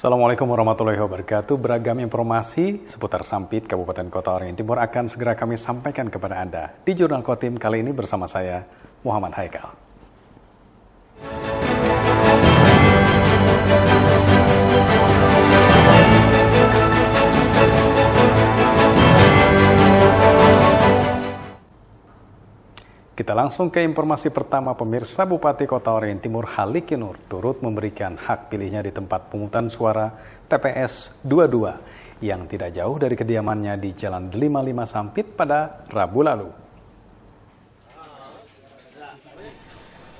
Assalamualaikum warahmatullahi wabarakatuh. Beragam informasi seputar Sampit, Kabupaten Kota Waringin Timur akan segera kami sampaikan kepada Anda di Jurnal Kotim kali ini bersama saya, Muhammad Haikal. Kita langsung ke informasi pertama. Pemirsa, Bupati Kota Waringin Timur Haliki Nur turut memberikan hak pilihnya di tempat pemungutan suara TPS 22 yang tidak jauh dari kediamannya di Jalan 55 Sampit pada Rabu lalu.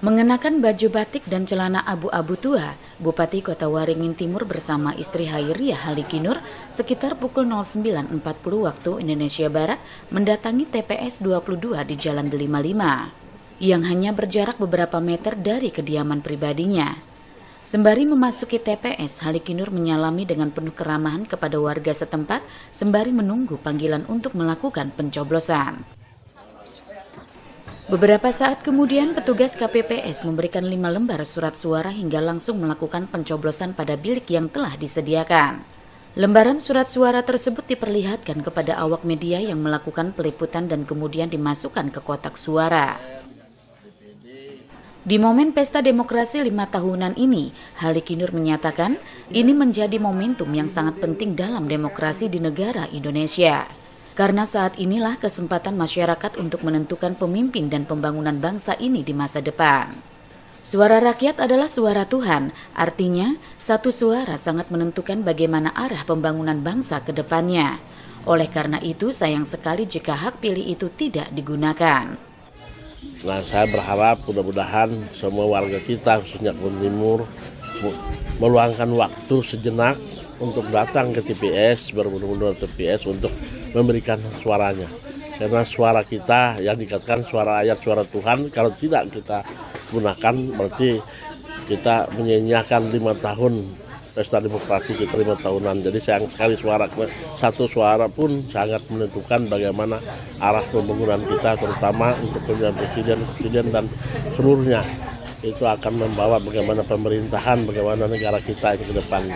Mengenakan baju batik dan celana abu-abu tua, Bupati Kota Waringin Timur bersama istri Hairiah Haliki Nur sekitar pukul 09.40 waktu Indonesia Barat mendatangi TPS 22 di Jalan 55 yang hanya berjarak beberapa meter dari kediaman pribadinya. Sembari memasuki TPS, Haliki Nur menyalami dengan penuh keramahan kepada warga setempat sembari menunggu panggilan untuk melakukan pencoblosan. Beberapa saat kemudian, petugas KPPS memberikan 5 lembar surat suara hingga langsung melakukan pencoblosan pada bilik yang telah disediakan. Lembaran surat suara tersebut diperlihatkan kepada awak media yang melakukan peliputan dan kemudian dimasukkan ke kotak suara. Di momen Pesta Demokrasi 5 tahunan ini, Haliki Nur menyatakan ini menjadi momentum yang sangat penting dalam demokrasi di negara Indonesia. Karena saat inilah kesempatan masyarakat untuk menentukan pemimpin dan pembangunan bangsa ini di masa depan. Suara rakyat adalah suara Tuhan, artinya satu suara sangat menentukan bagaimana arah pembangunan bangsa ke depannya. Oleh karena itu, sayang sekali jika hak pilih itu tidak digunakan. Nah, saya berharap mudah-mudahan semua warga kita, khususnya Kebun Timur, meluangkan waktu sejenak untuk datang ke TPS, berbunyi-bunyi TPS untuk memberikan suaranya. Karena suara kita yang dikatakan suara rakyat, suara Tuhan, kalau tidak kita gunakan berarti kita menyia-nyiakan 5 tahun Pesta Demokrasi kita 5 tahunan. Jadi sayang sekali satu suara pun sangat menentukan bagaimana arah pembangunan kita, terutama untuk pemilihan presiden dan seluruhnya. Itu akan membawa bagaimana pemerintahan, bagaimana negara kita ke depan.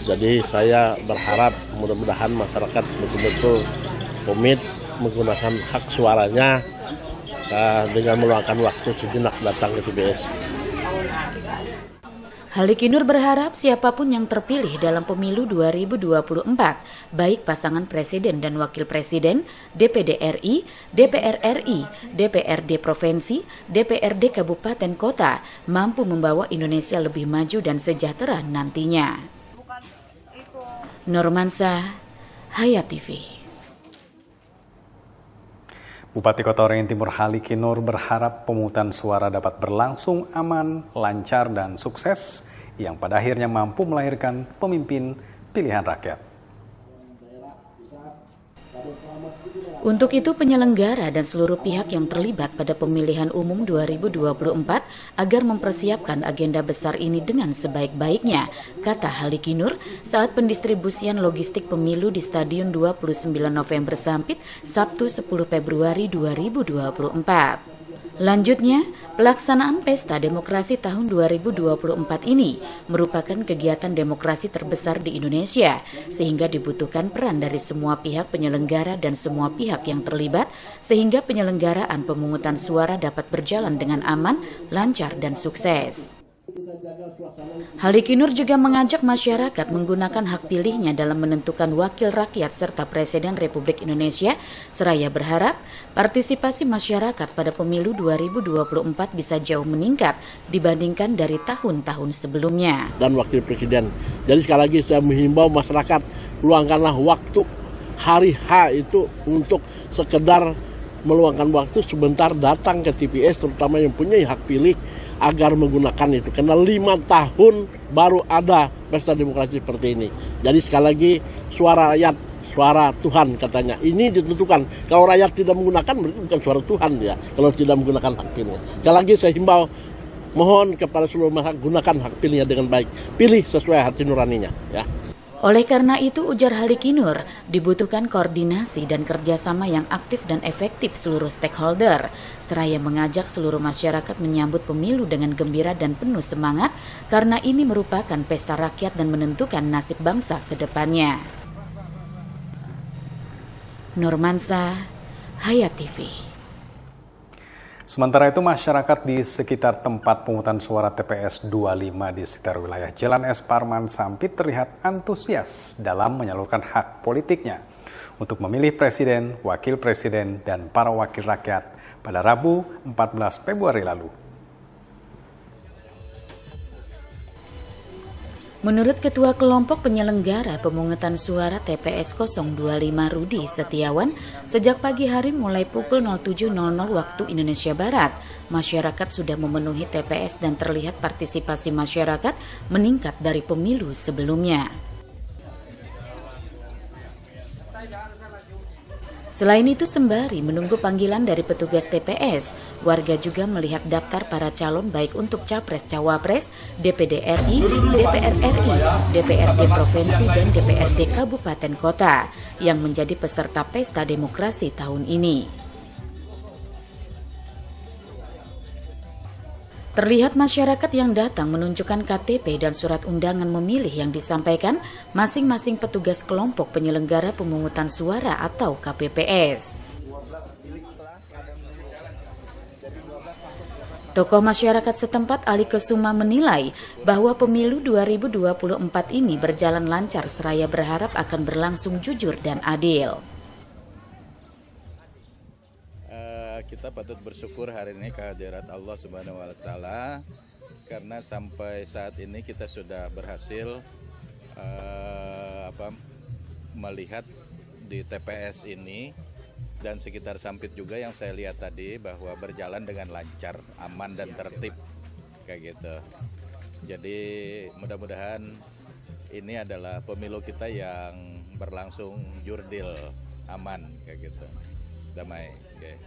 Jadi saya berharap mudah-mudahan masyarakat betul-betul komit menggunakan hak suaranya dengan meluangkan waktu sejenak datang ke TPS. Haliki Nur berharap siapapun yang terpilih dalam pemilu 2024, baik pasangan presiden dan wakil presiden, DPD RI, DPR RI, DPRD Provinsi, DPRD Kabupaten Kota, mampu membawa Indonesia lebih maju dan sejahtera nantinya. Nurmansa, Hayat TV. Bupati Kota Waringin Timur Haliki Nur berharap pemungutan suara dapat berlangsung aman, lancar, dan sukses yang pada akhirnya mampu melahirkan pemimpin pilihan rakyat. Untuk itu penyelenggara dan seluruh pihak yang terlibat pada pemilihan umum 2024 agar mempersiapkan agenda besar ini dengan sebaik-baiknya, kata Haliki Nur saat pendistribusian logistik pemilu di Stadion 29 November Sampit, Sabtu 10 Februari 2024. Lanjutnya, pelaksanaan Pesta Demokrasi tahun 2024 ini merupakan kegiatan demokrasi terbesar di Indonesia, sehingga dibutuhkan peran dari semua pihak penyelenggara dan semua pihak yang terlibat, sehingga penyelenggaraan pemungutan suara dapat berjalan dengan aman, lancar, dan sukses. Haliki Nur juga mengajak masyarakat menggunakan hak pilihnya dalam menentukan wakil rakyat serta Presiden Republik Indonesia, seraya berharap partisipasi masyarakat pada pemilu 2024 bisa jauh meningkat dibandingkan dari tahun-tahun sebelumnya. Dan wakil presiden. Jadi sekali lagi saya menghimbau masyarakat, luangkanlah waktu hari H itu untuk sekedar meluangkan waktu sebentar datang ke TPS, terutama yang punya hak pilih, agar menggunakan itu. Karena 5 tahun baru ada Pesta Demokrasi seperti ini. Jadi sekali lagi suara rakyat, suara Tuhan katanya. Ini ditentukan. Kalau rakyat tidak menggunakan berarti bukan suara Tuhan ya. Kalau tidak menggunakan hak pilihnya. Sekali lagi saya himbau, mohon kepada seluruh masyarakat gunakan hak pilihnya dengan baik. Pilih sesuai hati nuraninya ya. Oleh karena itu, ujar Halikinur, dibutuhkan koordinasi dan kerjasama yang aktif dan efektif seluruh stakeholder, seraya mengajak seluruh masyarakat menyambut pemilu dengan gembira dan penuh semangat, karena ini merupakan pesta rakyat dan menentukan nasib bangsa ke depannya. Nurmansa, Hayat TV. Sementara itu, masyarakat di sekitar tempat pemungutan suara TPS 25 di sekitar wilayah Jalan S. Parman Sampit terlihat antusias dalam menyalurkan hak politiknya untuk memilih presiden, wakil presiden, dan para wakil rakyat pada Rabu 14 Februari lalu. Menurut Ketua Kelompok Penyelenggara Pemungutan Suara TPS 025 Rudi Setiawan, sejak pagi hari mulai pukul 07.00 waktu Indonesia Barat, masyarakat sudah memenuhi TPS dan terlihat partisipasi masyarakat meningkat dari pemilu sebelumnya. Selain itu, sembari menunggu panggilan dari petugas TPS, warga juga melihat daftar para calon baik untuk Capres-Cawapres, DPD RI, DPR RI, DPRD Provinsi, dan DPRD Kabupaten Kota yang menjadi peserta Pesta Demokrasi tahun ini. Terlihat masyarakat yang datang menunjukkan KTP dan surat undangan memilih yang disampaikan masing-masing petugas kelompok penyelenggara pemungutan suara atau KPPS. Tokoh masyarakat setempat Ali Kesuma menilai bahwa pemilu 2024 ini berjalan lancar seraya berharap akan berlangsung jujur dan adil. Kita patut bersyukur hari ini kehadirat Allah Subhanahu wa Ta'ala, karena sampai saat ini kita sudah berhasil melihat di TPS ini dan sekitar Sampit juga yang saya lihat tadi bahwa berjalan dengan lancar, aman dan tertib kayak gitu. Jadi mudah-mudahan ini adalah pemilu kita yang berlangsung jurdil, aman kayak gitu, damai. Okay.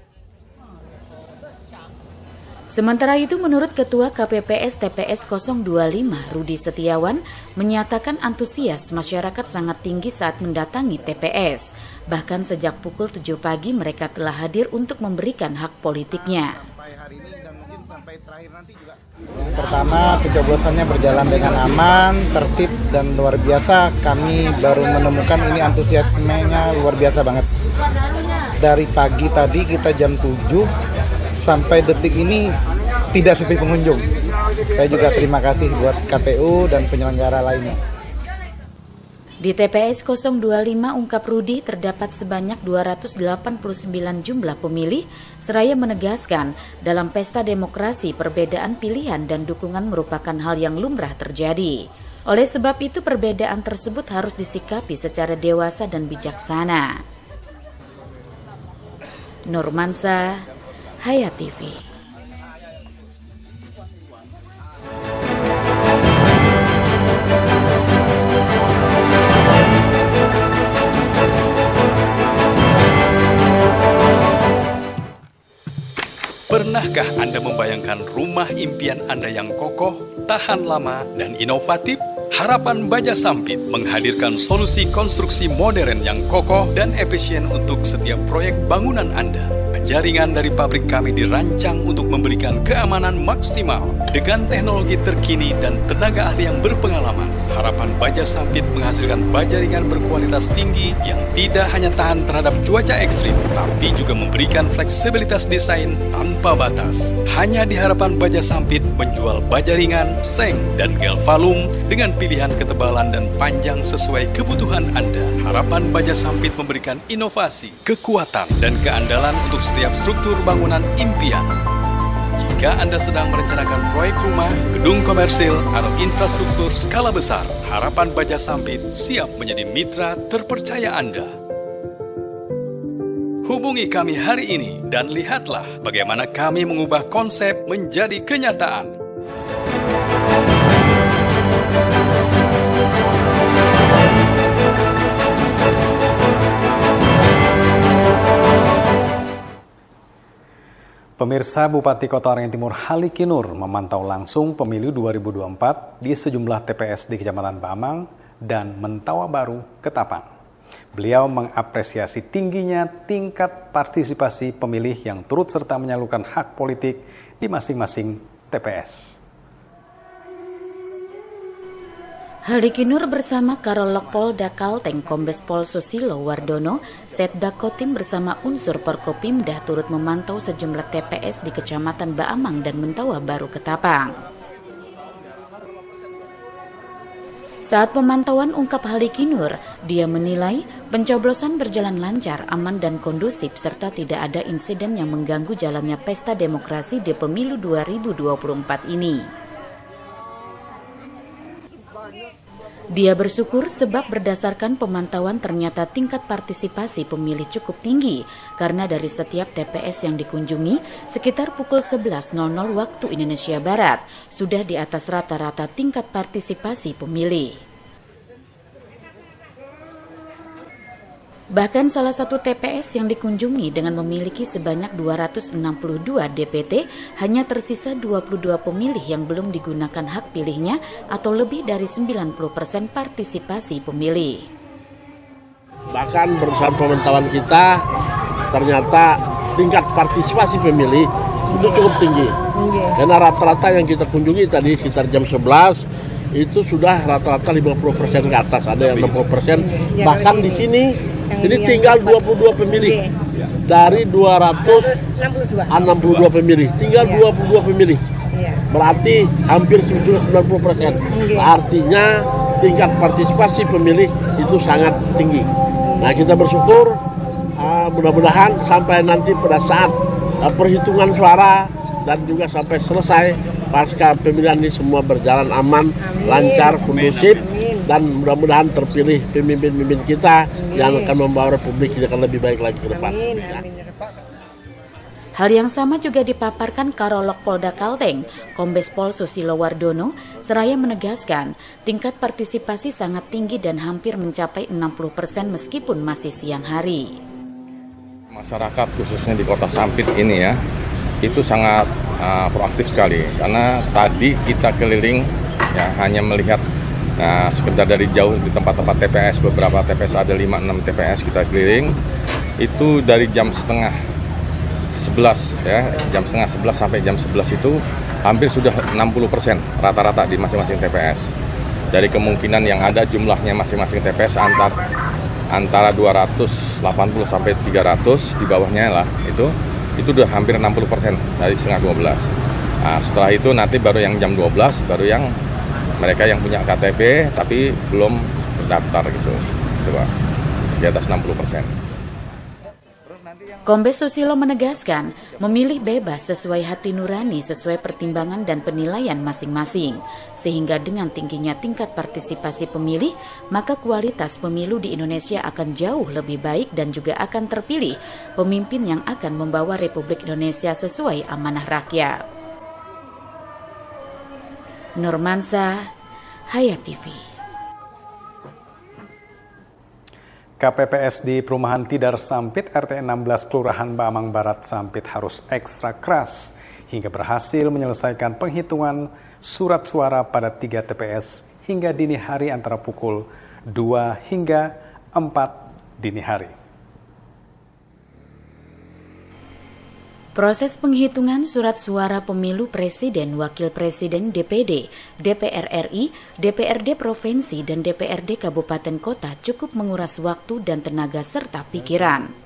Sementara itu, menurut Ketua KPPS TPS 025 Rudi Setiawan, menyatakan antusias masyarakat sangat tinggi saat mendatangi TPS. Bahkan sejak pukul 7 pagi mereka telah hadir untuk memberikan hak politiknya. Pertama, pencoblosannya berjalan dengan aman, tertib, dan luar biasa. Kami baru menemukan ini antusiasmenya luar biasa banget. Dari pagi tadi kita jam 7 sampai detik ini tidak sepi pengunjung. Saya juga terima kasih buat KPU dan penyelenggara lainnya. Di TPS 025 ungkap Rudi terdapat sebanyak 289 jumlah pemilih, seraya menegaskan dalam pesta demokrasi perbedaan pilihan dan dukungan merupakan hal yang lumrah terjadi. Oleh sebab itu perbedaan tersebut harus disikapi secara dewasa dan bijaksana. Nurmansa, Hayat TV. Pernahkah Anda membayangkan rumah impian Anda yang kokoh, tahan lama, dan inovatif? Harapan Baja Sampit menghadirkan solusi konstruksi modern yang kokoh dan efisien untuk setiap proyek bangunan Anda. Jaringan dari pabrik kami dirancang untuk memberikan keamanan maksimal dengan teknologi terkini dan tenaga ahli yang berpengalaman. Harapan Baja Sampit menghasilkan baja ringan berkualitas tinggi yang tidak hanya tahan terhadap cuaca ekstrim, tapi juga memberikan fleksibilitas desain tanpa batas. Hanya di Harapan Baja Sampit menjual baja ringan, seng, dan galvalum dengan pilihan ketebalan dan panjang sesuai kebutuhan Anda. Harapan Baja Sampit memberikan inovasi, kekuatan, dan keandalan untuk setiap struktur bangunan impian. Jika Anda sedang merencanakan proyek rumah, gedung komersil, atau infrastruktur skala besar, Harapan Baja Sampit siap menjadi mitra terpercaya Anda. Hubungi kami hari ini dan lihatlah bagaimana kami mengubah konsep menjadi kenyataan. Pemirsa, Bupati Kota Waringin Timur Halikinur memantau langsung pemilu 2024 di sejumlah TPS di Kecamatan Bamang dan Mentawa Baru, Ketapang. Beliau mengapresiasi tingginya tingkat partisipasi pemilih yang turut serta menyalurkan hak politik di masing-masing TPS. Haliki Nur bersama Karolog Polda Kalteng Kombes Pol Susilo Wardono, Setda Kotim bersama unsur Porkopimda turut memantau sejumlah TPS di Kecamatan Baamang dan Mentawa Baru, Ketapang. Saat pemantauan ungkap Haliki Nur, dia menilai pencoblosan berjalan lancar, aman dan kondusif serta tidak ada insiden yang mengganggu jalannya pesta demokrasi di pemilu 2024 ini. Dia bersyukur sebab berdasarkan pemantauan ternyata tingkat partisipasi pemilih cukup tinggi karena dari setiap TPS yang dikunjungi sekitar pukul 11.00 waktu Indonesia Barat sudah di atas rata-rata tingkat partisipasi pemilih. Bahkan salah satu TPS yang dikunjungi dengan memiliki sebanyak 262 DPT hanya tersisa 22 pemilih yang belum digunakan hak pilihnya atau lebih dari 90% partisipasi pemilih. Bahkan berdasarkan pemantauan kita, ternyata tingkat partisipasi pemilih itu cukup tinggi. Karena rata-rata yang kita kunjungi tadi sekitar jam 11 itu sudah rata-rata 50% ke atas, ada yang 60%. Bahkan di sini ini tinggal 22 pemilih dari 262 pemilih, tinggal 22 pemilih. Berarti hampir 90%. Artinya tingkat partisipasi pemilih itu sangat tinggi. Nah, kita bersyukur mudah-mudahan sampai nanti pada saat perhitungan suara dan juga sampai selesai pasca pemilihan ini semua berjalan aman, lancar, kondusif, dan mudah-mudahan terpilih pemimpin-pemimpin kita yang akan membawa Republik ini akan lebih baik lagi ke depan. Hal yang sama juga dipaparkan Karolog Polda Kalteng, Kombes Pol Susilo Wardono, seraya menegaskan tingkat partisipasi sangat tinggi dan hampir mencapai 60% meskipun masih siang hari. Masyarakat khususnya di Kota Sampit ini ya, itu sangat proaktif sekali karena tadi kita keliling ya hanya melihat sekedar dari jauh di tempat-tempat TPS, beberapa TPS ada 5-6 TPS kita keliling itu dari jam setengah 11 ya, jam setengah 11 sampai jam 11 itu hampir sudah 60% rata-rata di masing-masing TPS. Dari kemungkinan yang ada jumlahnya masing-masing TPS antara 280 sampai 300 di bawahnya lah itu udah hampir 60% dari setengah 12. Nah, setelah itu nanti baru yang jam 12 baru yang mereka yang punya KTP tapi belum terdaftar gitu. Coba di atas 60%. Kombes Susilo menegaskan, memilih bebas sesuai hati nurani sesuai pertimbangan dan penilaian masing-masing. Sehingga dengan tingginya tingkat partisipasi pemilih, maka kualitas pemilu di Indonesia akan jauh lebih baik dan juga akan terpilih pemimpin yang akan membawa Republik Indonesia sesuai amanah rakyat. Nurmansa, Hayat TV. KPPS di Perumahan Tidar Sampit RT 16 Kelurahan Baamang Barat Sampit harus ekstra keras hingga berhasil menyelesaikan penghitungan surat suara pada 3 TPS hingga dini hari antara pukul 2 hingga 4 dini hari. Proses penghitungan surat suara pemilu Presiden, Wakil Presiden DPD, DPR RI, DPRD Provinsi, dan DPRD Kabupaten Kota cukup menguras waktu dan tenaga serta pikiran.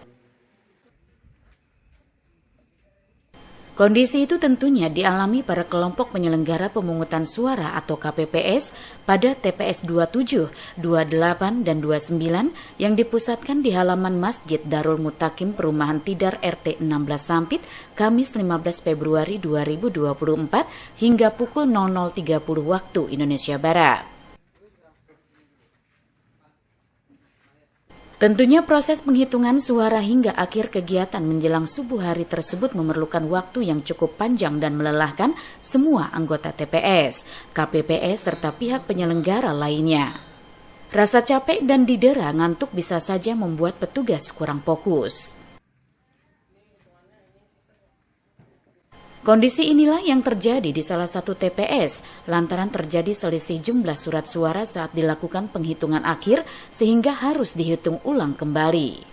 Kondisi itu tentunya dialami para kelompok penyelenggara pemungutan suara atau KPPS pada TPS 27, 28, dan 29 yang dipusatkan di halaman Masjid Darul Mutakim Perumahan Tidar RT 16 Sampit, Kamis 15 Februari 2024 hingga pukul 00.30 waktu Indonesia Barat. Tentunya proses penghitungan suara hingga akhir kegiatan menjelang subuh hari tersebut memerlukan waktu yang cukup panjang dan melelahkan semua anggota TPS, KPPS, serta pihak penyelenggara lainnya. Rasa capek dan didera ngantuk bisa saja membuat petugas kurang fokus. Kondisi inilah yang terjadi di salah satu TPS lantaran terjadi selisih jumlah surat suara saat dilakukan penghitungan akhir sehingga harus dihitung ulang kembali.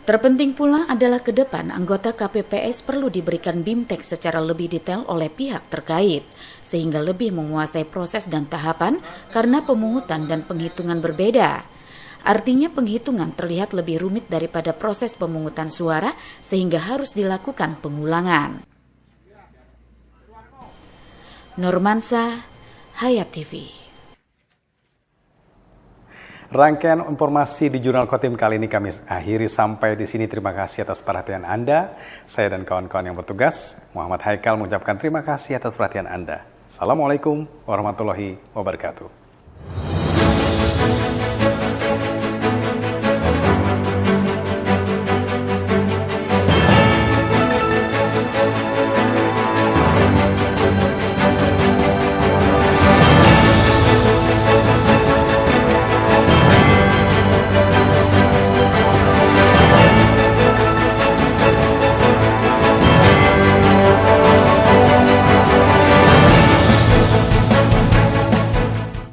Terpenting pula adalah ke depan anggota KPPS perlu diberikan BIMTEK secara lebih detail oleh pihak terkait sehingga lebih menguasai proses dan tahapan karena pemungutan dan penghitungan berbeda. Artinya penghitungan terlihat lebih rumit daripada proses pemungutan suara sehingga harus dilakukan pengulangan. Nurmansa, Hayat TV. Rangkaian informasi di Jurnal Khotim kali ini kami akhiri sampai di sini. Terima kasih atas perhatian Anda. Saya dan kawan-kawan yang bertugas, Muhammad Haikal mengucapkan terima kasih atas perhatian Anda. Assalamualaikum warahmatullahi wabarakatuh.